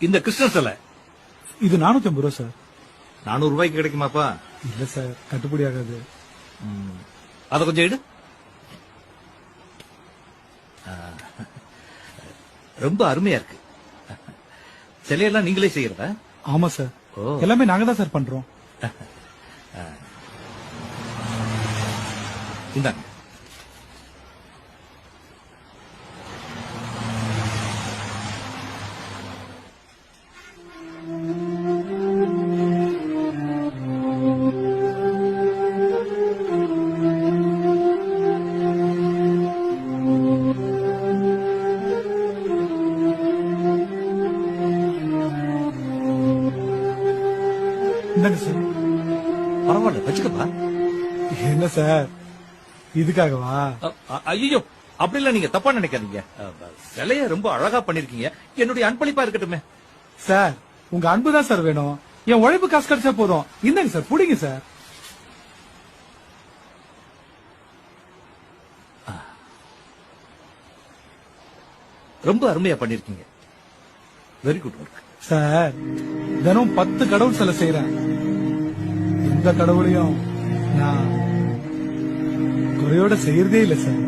இந்த கிருஷ்ண சிலை இது 450 ரூபா சார். 400 ரூபாய்க்கு கிடைக்குமாப்பா? இல்ல சார், கட்டுப்படி ஆகாது. அத கொஞ்சம் எடு. ரொம்ப அருமையா இருக்கு. சிலையெல்லாம் நீங்களே செய்யறதா? ஆமா சார், எல்லாமே நாங்க தான் சார் பண்றோம். இந்தாங்க. இந்தாங்க சார். பரவாயில்ல, வச்சுக்கப்பா. என்ன சார், இதுக்காகவா? ஐயோ, அப்படி இல்ல, நீங்க தப்பா நினைக்காதீங்க. சிலைய ரொம்ப அழகா பண்ணிருக்கீங்க. என்னுடைய அன்பளிப்பா இருக்கட்டுமே. சார், உங்க அன்பு தான் சார் வேணும். என் உழைப்பு காசு கிடைச்சா போதும். இந்தாங்க சார், புடிங்க சார். ரொம்ப அருமையா பண்ணிருக்கீங்க. Very good work. சார், தினம் 10 கடவுள் சிலை செய்யறேன். எந்த கடவுளையும் நான் குறையோட செய்யறதே இல்ல சார்.